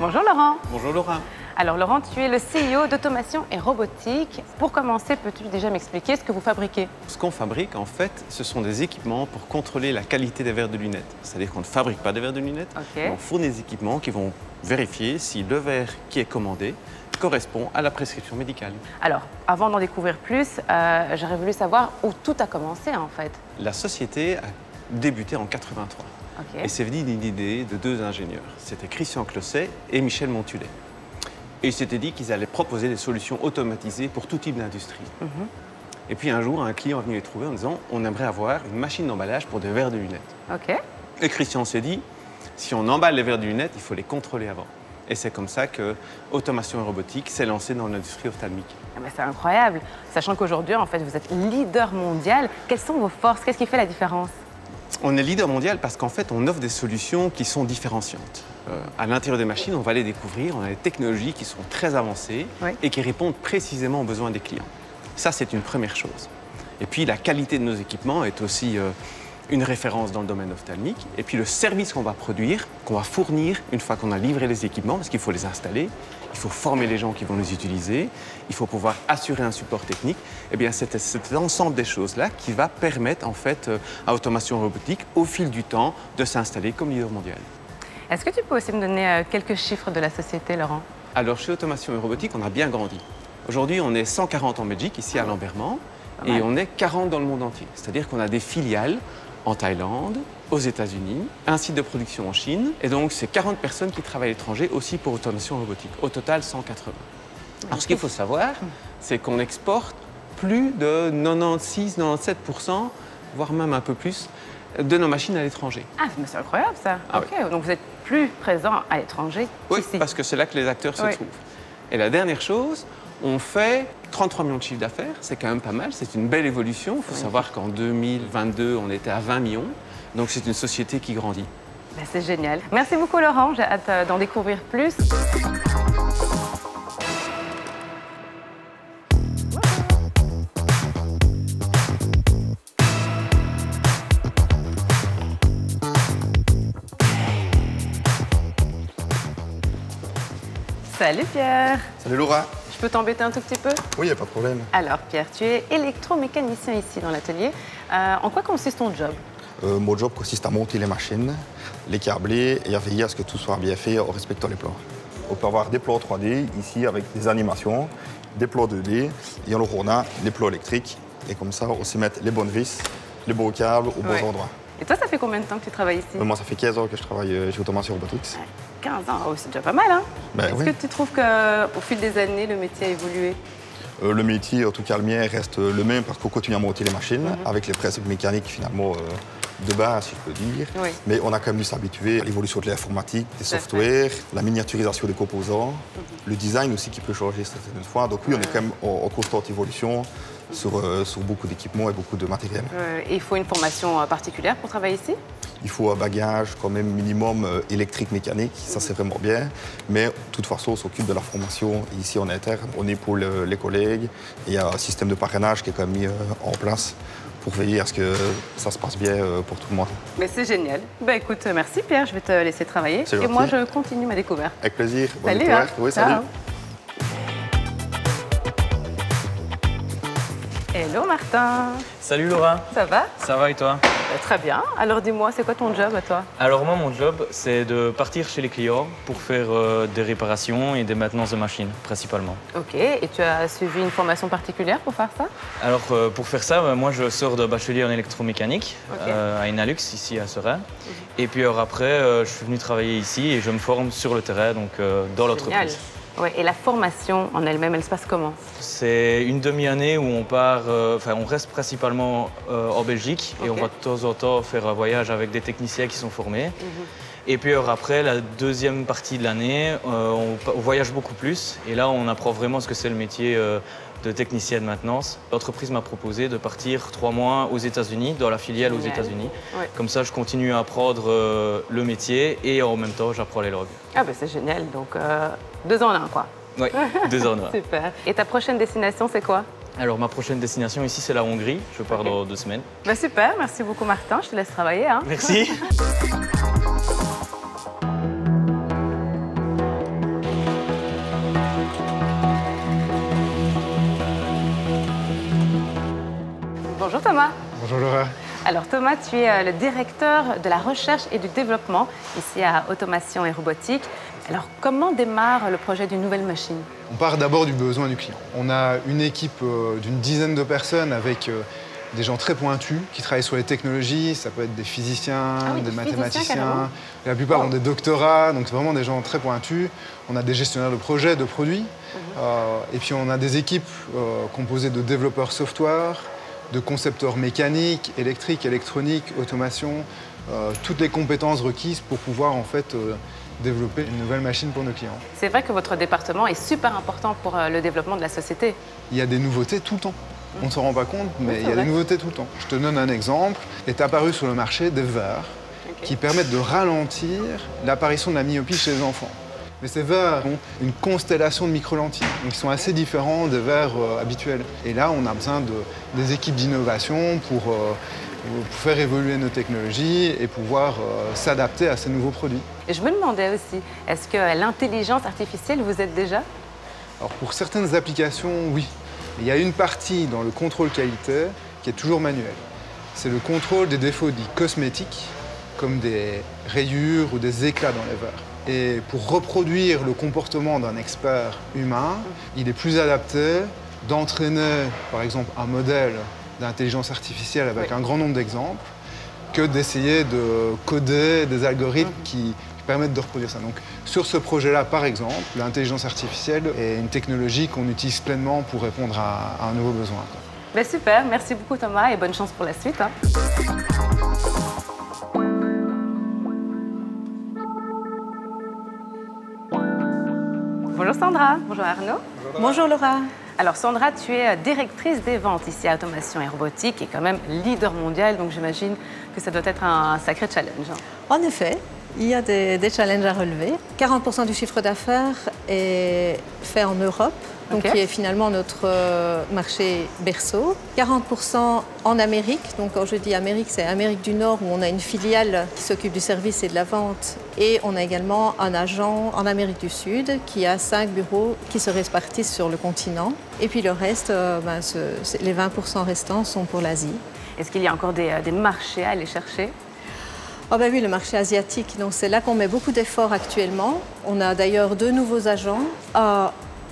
Bonjour Laurent. Bonjour Laura. Alors Laurent, tu es le CEO d'Automation et Robotique. Pour commencer, peux-tu déjà m'expliquer ce que vous fabriquez? Ce qu'on fabrique, en fait, ce sont des équipements pour contrôler la qualité des verres de lunettes. C'est-à-dire qu'on ne fabrique pas des verres de lunettes, mais on fournit des équipements qui vont vérifier si le verre qui est commandé correspond à la prescription médicale. Alors, avant d'en découvrir plus, j'aurais voulu savoir où tout a commencé en fait. La société a débuté en 83. Et c'est venu d'une idée de deux ingénieurs. C'était Christian Closset et Michel Montulet. Et ils s'étaient dit qu'ils allaient proposer des solutions automatisées pour tout type d'industrie. Et puis un jour, un client est venu les trouver en disant « on aimerait avoir une machine d'emballage pour des verres de lunettes ». Et Christian s'est dit « si on emballe les verres de lunettes, il faut les contrôler avant ». Et c'est comme ça que Automation et Robotique s'est lancée dans l'industrie ophtalmique. C'est incroyable, sachant qu'aujourd'hui, en fait, vous êtes leader mondial. Quelles sont vos forces? Qu'est-ce qui fait la différence? On est leader mondial parce qu'en fait, on offre des solutions qui sont différenciantes. À l'intérieur des machines, on va les découvrir. On a des technologies qui sont très avancées et qui répondent précisément aux besoins des clients. Ça, c'est une première chose. Et puis, la qualité de nos équipements est aussi une référence dans le domaine ophtalmique. Et puis, le service qu'on va produire, qu'on va fournir une fois qu'on a livré les équipements, parce qu'il faut les installer, il faut former les gens qui vont les utiliser, il faut pouvoir assurer un support technique. Eh bien, c'est l'ensemble des choses-là qui va permettre, en fait, à Automation et Robotique, au fil du temps, de s'installer comme leader mondial. Est-ce que tu peux aussi me donner quelques chiffres de la société, Laurent? Alors, chez Automation et Robotique, on a bien grandi. Aujourd'hui, on est 140 en Belgique, ici à Lambermont, et on est 40 dans le monde entier. C'est-à-dire qu'on a des filiales en Thaïlande, aux États-Unis, un site de production en Chine. Et donc, c'est 40 personnes qui travaillent à l'étranger aussi pour Automation et Robotique. Au total, 180. Alors, ce qu'il faut savoir, c'est qu'on exporte plus de 96-97%, voire même un peu plus, de nos machines à l'étranger. Ah, mais c'est incroyable ça. Donc, vous êtes plus présent à l'étranger qu'ici. Oui, parce que c'est là que les acteurs se trouvent. Et la dernière chose, on fait 33 millions de chiffres d'affaires, c'est quand même pas mal, c'est une belle évolution. Il faut savoir qu'en 2022, on était à 20 millions, donc c'est une société qui grandit. C'est génial. Merci beaucoup Laurent, j'ai hâte d'en découvrir plus. Salut Pierre. Salut Laura. Je peux t'embêter un tout petit peu? Oui, il n'y a pas de problème. Alors Pierre, tu es électromécanicien ici dans l'atelier. En quoi consiste ton job? Mon job consiste à monter les machines, les câbler et à veiller à ce que tout soit bien fait en respectant les plans. On peut avoir des plans 3D ici avec des animations, des plans 2D et alors on a les plans électriques et comme ça on sait mettre les bonnes vis, les bons câbles au bon endroit. Et toi, ça fait combien de temps que tu travailles ici? Moi, ça fait 15 ans que je travaille chez Automation et Robotics. 15 ans, c'est déjà pas mal, hein? Est-ce que tu trouves qu'au fil des années, le métier a évolué? Le métier, en tout cas le mien, reste le même parce qu'on continue à monter les machines avec les principes mécaniques finalement de base, si je peux dire. Mais on a quand même dû s'habituer à l'évolution de l'informatique, des softwares, la miniaturisation des composants, le design aussi qui peut changer certaines fois. Donc oui, on est quand même en constante évolution sur beaucoup d'équipements et beaucoup de matériel. Et il faut une formation particulière pour travailler ici? Il faut un bagage quand même minimum électrique, mécanique, ça c'est vraiment bien. Mais de toute façon, on s'occupe de la formation ici en interne. On épaule les collègues et il y a un système de parrainage qui est quand même mis en place pour veiller à ce que ça se passe bien pour tout le monde. Mais c'est génial. Écoute, merci Pierre, je vais te laisser travailler. Et moi, je continue ma découverte. Avec plaisir. Salut. Bonne découverte. Oui, salut. Hello Martin. Salut Laura. Ça va? Ça va et toi? Très bien. Alors dis-moi, c'est quoi ton job à toi? Alors moi, mon job, c'est de partir chez les clients pour faire des réparations et des maintenances de machines, principalement. Ok. Et tu as suivi une formation particulière pour faire ça? Alors pour faire ça, moi je sors de bachelier en électromécanique à Inalux, ici à Seraing. Et puis après, je suis venu travailler ici et je me forme sur le terrain, donc dans l'entreprise. Ouais, et la formation en elle-même, elle se passe comment? C'est une demi-année où on part, on reste principalement en Belgique et on va de temps en temps faire un voyage avec des techniciens qui sont formés. Et puis après, la deuxième partie de l'année, on voyage beaucoup plus et là on apprend vraiment ce que c'est le métier de technicien de maintenance. L'entreprise m'a proposé de partir 3 mois aux États-Unis, dans la filiale aux États-Unis. Comme ça, je continue à apprendre le métier et en même temps, j'apprends les langues. Ah ben c'est génial, donc 2 ans en 1 quoi. Oui, 2 ans en 1. Super. Et ta prochaine destination, c'est quoi? Alors ma prochaine destination ici, c'est la Hongrie. Je pars dans 2 semaines. Super, merci beaucoup Martin, je te laisse travailler. Hein. Merci. Bonjour Laura. Alors Thomas, tu es le directeur de la recherche et du développement ici à Automation et Robotique. Alors comment démarre le projet d'une nouvelle machine? On part d'abord du besoin du client. On a une équipe d'une dizaine de personnes avec des gens très pointus qui travaillent sur les technologies. Ça peut être des physiciens, des mathématiciens. La plupart ont des doctorats, donc c'est vraiment des gens très pointus. On a des gestionnaires de projets, de produits. Et puis on a des équipes composées de développeurs software, de concepteurs mécaniques, électriques, électroniques, automation, toutes les compétences requises pour pouvoir en fait développer une nouvelle machine pour nos clients. C'est vrai que votre département est super important pour le développement de la société. Il y a des nouveautés tout le temps. On ne s'en rend pas compte, mais il y a des nouveautés tout le temps. Je te donne un exemple. Est apparu sur le marché des verres qui permettent de ralentir l'apparition de la myopie chez les enfants. Mais ces verres ont une constellation de micro-lentilles, donc ils sont assez différents des verres habituels. Et là, on a besoin des équipes d'innovation pour faire évoluer nos technologies et pouvoir s'adapter à ces nouveaux produits. Et je me demandais aussi, est-ce que l'intelligence artificielle vous aide déjà? Alors pour certaines applications, oui. Il y a une partie dans le contrôle qualité qui est toujours manuelle. C'est le contrôle des défauts dits cosmétiques, comme des rayures ou des éclats dans les verres. Et pour reproduire le comportement d'un expert humain, il est plus adapté d'entraîner, par exemple, un modèle d'intelligence artificielle avec un grand nombre d'exemples que d'essayer de coder des algorithmes qui permettent de reproduire ça. Donc, sur ce projet-là, par exemple, l'intelligence artificielle est une technologie qu'on utilise pleinement pour répondre à un nouveau besoin. Ben super, merci beaucoup Thomas et bonne chance pour la suite. Bonjour Sandra. Bonjour Arnaud. Bonjour Laura. Alors Sandra, tu es directrice des ventes ici à Automation et Robotique et quand même leader mondial, donc j'imagine que ça doit être un sacré challenge. En effet, il y a des challenges à relever. 40% du chiffre d'affaires est fait en Europe, donc qui est finalement notre marché berceau. 40% en Amérique, donc quand je dis Amérique, c'est Amérique du Nord où on a une filiale qui s'occupe du service et de la vente. Et on a également un agent en Amérique du Sud qui a 5 bureaux qui se répartissent sur le continent. Et puis le reste, les 20% restants sont pour l'Asie. Est-ce qu'il y a encore des marchés à aller chercher? Oh ben oui, le marché asiatique, donc c'est là qu'on met beaucoup d'efforts actuellement. On a d'ailleurs 2 nouveaux agents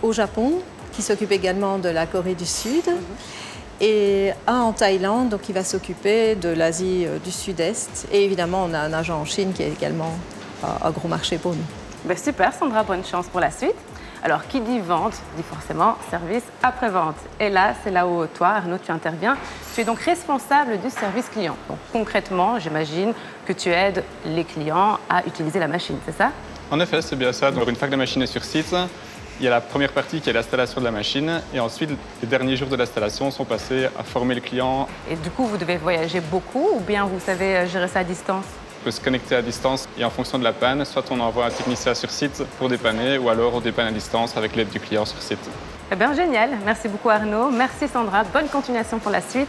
au Japon qui s'occupent également de la Corée du Sud et un en Thaïlande donc qui va s'occuper de l'Asie du Sud-Est. Et évidemment, on a un agent en Chine qui est également un gros marché pour nous. Ben super Sandra, bonne chance pour la suite. Alors, qui dit vente, dit forcément service après-vente. Et là, c'est là où toi, Arnaud, tu interviens. Tu es donc responsable du service client. Donc, concrètement, j'imagine que tu aides les clients à utiliser la machine, c'est ça? En effet, c'est bien ça. Donc, une fois que la machine est sur site, il y a la première partie qui est l'installation de la machine. Et ensuite, les derniers jours de l'installation sont passés à former le client. Et du coup, vous devez voyager beaucoup ou bien vous savez gérer ça à distance? On peut se connecter à distance et en fonction de la panne, soit on envoie un technicien sur site pour dépanner ou alors on dépanne à distance avec l'aide du client sur site. Eh bien, génial. Merci beaucoup Arnaud. Merci Sandra. Bonne continuation pour la suite.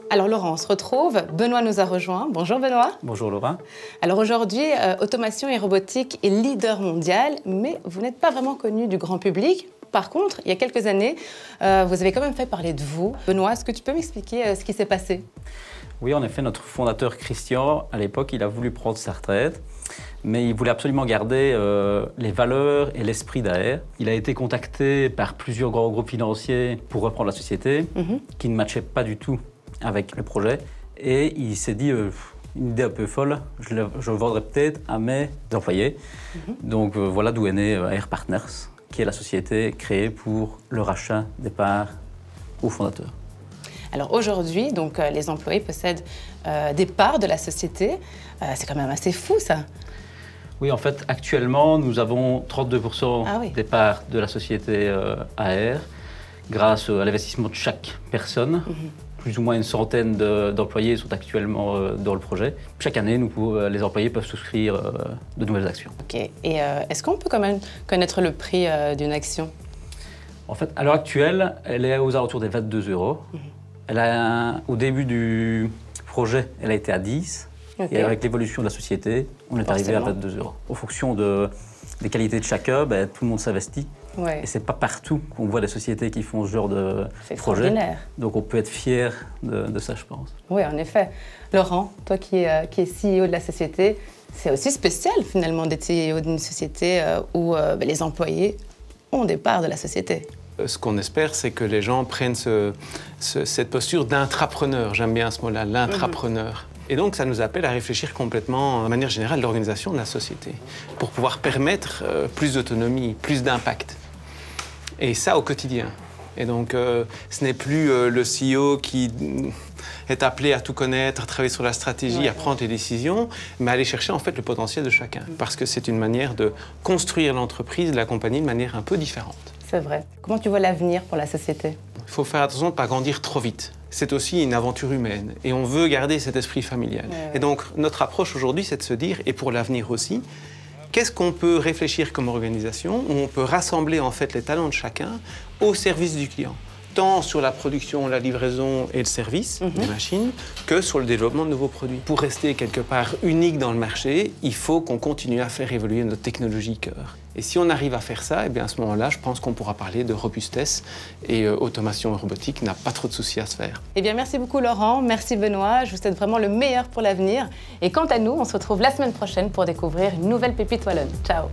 Alors Laurent, on se retrouve. Benoît nous a rejoint. Bonjour Benoît. Bonjour Laura. Alors aujourd'hui, Automation et Robotique est leader mondial, mais vous n'êtes pas vraiment connu du grand public. Par contre, il y a quelques années, vous avez quand même fait parler de vous. Benoît, est-ce que tu peux m'expliquer ce qui s'est passé? Oui, en effet, notre fondateur Christian, à l'époque, il a voulu prendre sa retraite, mais il voulait absolument garder les valeurs et l'esprit d'AR. Il a été contacté par plusieurs grands groupes financiers pour reprendre la société, qui ne matchait pas du tout avec le projet. Et il s'est dit, une idée un peu folle, je le vendrais peut-être à mes employés. Donc voilà d'où est né AR Partners, qui est la société créée pour le rachat des parts aux fondateurs. Alors aujourd'hui, donc, les employés possèdent des parts de la société. C'est quand même assez fou, ça. Oui, en fait, actuellement, nous avons 32% des parts de la société AR grâce à l'investissement de chaque personne. Plus ou moins une centaine d'employés sont actuellement dans le projet. Chaque année, les employés peuvent souscrire de nouvelles actions. OK. Et est-ce qu'on peut quand même connaître le prix d'une action? En fait, à l'heure actuelle, elle est aux alentours des 22 €. Au début du projet, elle a été à 10. Et avec l'évolution de la société, on est arrivé à 22 €. En fonction des qualités de chacun, tout le monde s'investit. Ouais. Et c'est pas partout qu'on voit des sociétés qui font ce genre de projet. Donc on peut être fier de ça, je pense. Oui, en effet. Laurent, toi qui es CEO de la société, c'est aussi spécial finalement d'être CEO d'une société où les employés ont des parts de la société. Ce qu'on espère, c'est que les gens prennent cette posture d'intrapreneur. J'aime bien ce mot-là, l'intrapreneur. Et donc, ça nous appelle à réfléchir complètement, de manière générale, l'organisation de la société pour pouvoir permettre plus d'autonomie, plus d'impact. Et ça au quotidien. Et donc, ce n'est plus le CEO qui est appelé à tout connaître, à travailler sur la stratégie, à prendre les décisions, mais à aller chercher en fait le potentiel de chacun. Parce que c'est une manière de construire l'entreprise, de la compagnie de manière un peu différente. C'est vrai. Comment tu vois l'avenir pour la société? Il faut faire attention de ne pas grandir trop vite. C'est aussi une aventure humaine et on veut garder cet esprit familial. Et donc, notre approche aujourd'hui, c'est de se dire, et pour l'avenir aussi, qu'est-ce qu'on peut réfléchir comme organisation où on peut rassembler en fait les talents de chacun au service du client, tant sur la production, la livraison et le service des machines que sur le développement de nouveaux produits. Pour rester quelque part unique dans le marché, il faut qu'on continue à faire évoluer notre technologie cœur. Et si on arrive à faire ça, eh bien à ce moment-là, je pense qu'on pourra parler de robustesse et automation robotique n'a pas trop de soucis à se faire. Eh bien, merci beaucoup Laurent, merci Benoît, je vous souhaite vraiment le meilleur pour l'avenir. Et quant à nous, on se retrouve la semaine prochaine pour découvrir une nouvelle pépite wallonne. Ciao.